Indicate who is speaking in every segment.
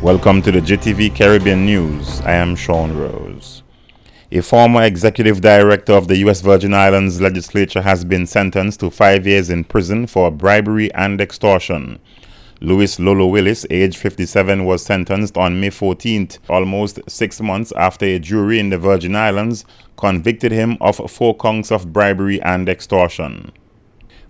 Speaker 1: Welcome to the GTV Caribbean News. I am Sean Rose. A former executive director of the U.S. Virgin Islands legislature has been sentenced to 5 years in prison for bribery and extortion. Louis Lolo Willis, age 57, was sentenced on May 14th, almost 6 months after a jury in the Virgin Islands convicted him of 4 counts of bribery and extortion.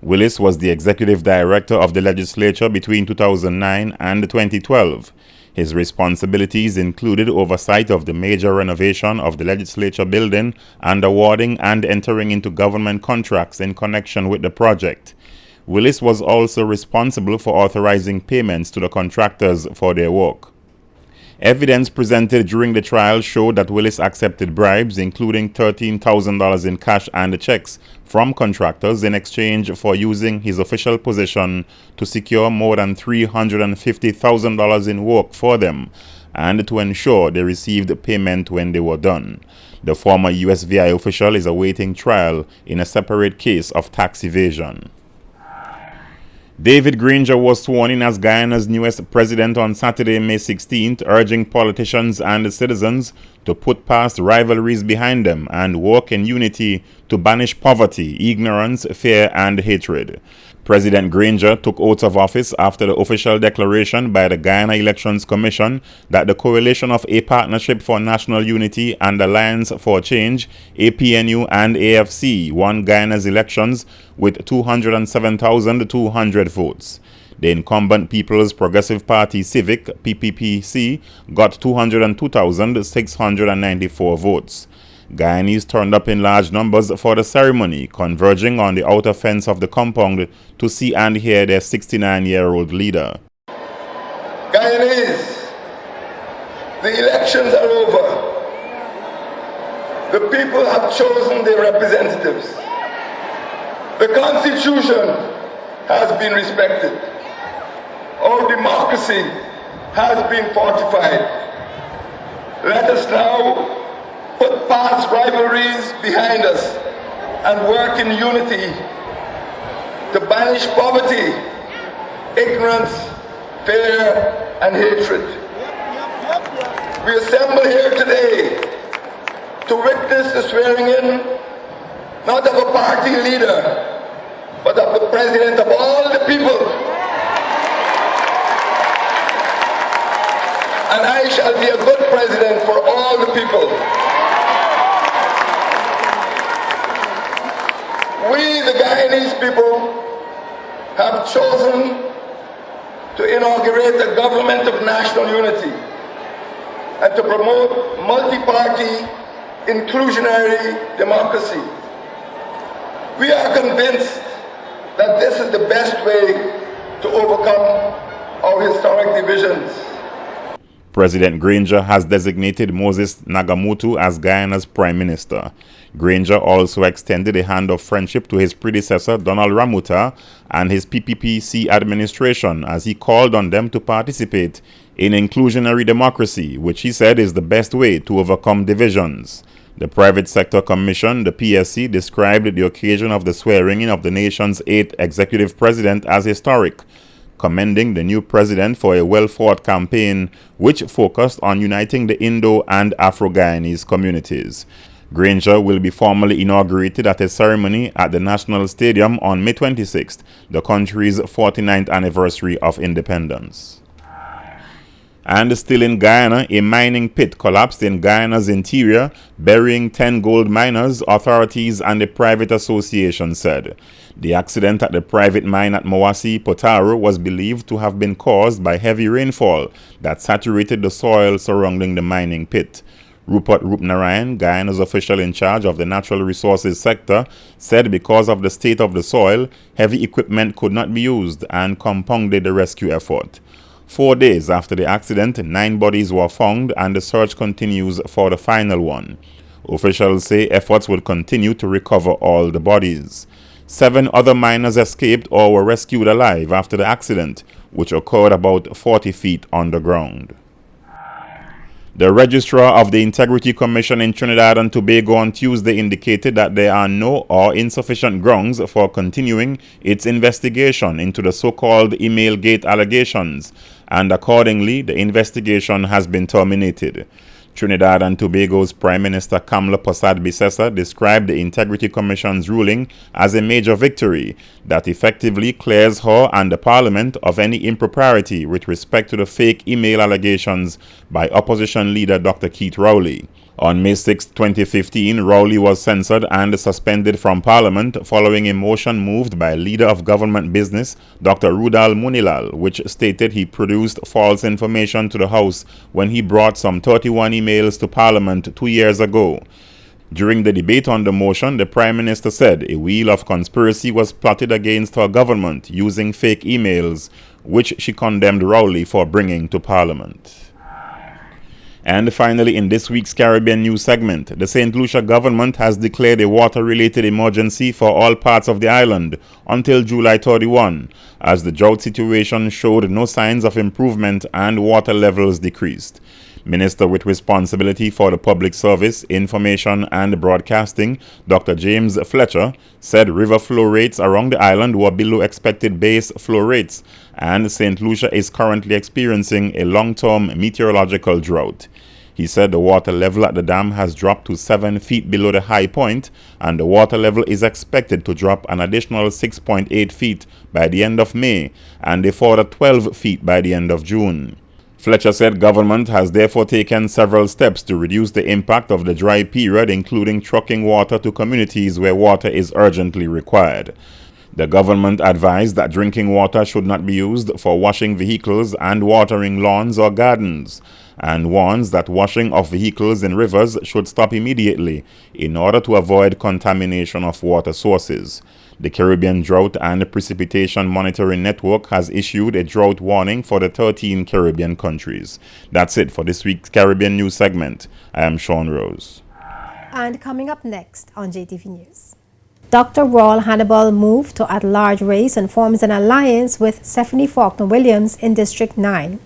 Speaker 1: Willis was the executive director of the legislature between 2009 and 2012. His responsibilities included oversight of the major renovation of the legislature building and awarding and entering into government contracts in connection with the project. Willis was also responsible for authorizing payments to the contractors for their work. Evidence presented during the trial showed that Willis accepted bribes, including $13,000 in cash and checks from contractors in exchange for using his official position to secure more than $350,000 in work for them and to ensure they received payment when they were done. The former USVI official is awaiting trial in a separate case of tax evasion. David Granger was sworn in as Guyana's newest president on Saturday, May 16th, urging politicians and citizens to put past rivalries behind them and work in unity to banish poverty, ignorance, fear, and hatred. President Granger took oath of office after the official declaration by the Guyana Elections Commission that the Coalition of a Partnership for National Unity and Alliance for Change, APNU and AFC, won Guyana's elections with 207,200 votes. The incumbent People's Progressive Party Civic, PPPC, got 202,694 votes. Guyanese turned up in large numbers for the ceremony, converging on the outer fence of the compound to see and hear their 69-year-old leader.
Speaker 2: Guyanese, the elections are over. The people have chosen their representatives. The Constitution has been respected. Our democracy has been fortified. Let us now put past rivalries behind us and work in unity to banish poverty, ignorance, fear, and hatred. We assemble here today to witness the swearing in, not of a party leader, but of the President of all the people. And I shall be a good president for all the people. We, the Guyanese people, have chosen to inaugurate a government of national unity and to promote multi-party, inclusionary democracy. We are convinced that this is the best way to overcome our historic divisions.
Speaker 1: President Granger has designated Moses Nagamutu as Guyana's Prime Minister. Granger also extended a hand of friendship to his predecessor, Donald Ramuta, and his PPPC administration as he called on them to participate in inclusionary democracy, which he said is the best way to overcome divisions. The Private Sector Commission, the PSC, described the occasion of the swearing-in of the nation's 8th executive president as historic, commending the new president for a well-fought campaign which focused on uniting the Indo- and Afro-Guyanese communities. Granger will be formally inaugurated at a ceremony at the National Stadium on May 26th, the country's 49th anniversary of independence. And still in Guyana, a mining pit collapsed in Guyana's interior, burying 10 gold miners, authorities and a private association said. The accident at the private mine at Mawasi, Potaro, was believed to have been caused by heavy rainfall that saturated the soil surrounding the mining pit. Rupert Rupnarayan, Guyana's official in charge of the natural resources sector, said because of the state of the soil, heavy equipment could not be used and compounded the rescue effort. 4 days after the accident, 9 bodies were found and the search continues for the final one. Officials say efforts will continue to recover all the bodies. 7 other miners escaped or were rescued alive after the accident, which occurred about 40 feet underground. The Registrar of the Integrity Commission in Trinidad and Tobago on Tuesday indicated that there are no or insufficient grounds for continuing its investigation into the so-called Emailgate allegations, and accordingly, the investigation has been terminated. Trinidad and Tobago's Prime Minister Kamla Persad-Bissessar described the Integrity Commission's ruling as a major victory that effectively clears her and the Parliament of any impropriety with respect to the fake email allegations by opposition leader Dr. Keith Rowley. On May 6, 2015, Rowley was censured and suspended from Parliament following a motion moved by Leader of Government Business Dr. Rudal Munilal, which stated he produced false information to the House when he brought some 31 emails to Parliament 2 years ago. During the debate on the motion, the Prime Minister said a wheel of conspiracy was plotted against her government using fake emails, which she condemned Rowley for bringing to Parliament. And finally, in this week's Caribbean News segment, the St. Lucia government has declared a water-related emergency for all parts of the island until July 31, as the drought situation showed no signs of improvement and water levels decreased. Minister with responsibility for the public service, information and broadcasting, Dr. James Fletcher, said river flow rates around the island were below expected base flow rates, and St. Lucia is currently experiencing a long-term meteorological drought. He said the water level at the dam has dropped to 7 feet below the high point, and the water level is expected to drop an additional 6.8 feet by the end of May, and a further 12 feet by the end of June. Fletcher said government has therefore taken several steps to reduce the impact of the dry period, including trucking water to communities where water is urgently required. The government advised that drinking water should not be used for washing vehicles and watering lawns or gardens, and warns that washing of vehicles in rivers should stop immediately in order to avoid contamination of water sources. The Caribbean Drought and Precipitation Monitoring Network has issued a drought warning for the 13 Caribbean countries. That's it for this week's Caribbean News segment. I am Sean Rose.
Speaker 3: And coming up next on JTV News. Dr. Rawle Hannibal moved to at-large race and forms an alliance with Stephanie Faulkner-Williams in District 9.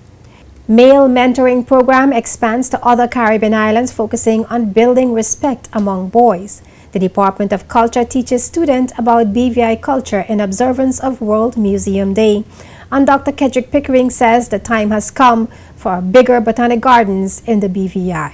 Speaker 3: Male mentoring program expands to other Caribbean islands, focusing on building respect among boys. The Department of Culture teaches students about BVI culture in observance of World Museum Day. And Dr. Kedrick Pickering says the time has come for bigger botanic gardens in the BVI.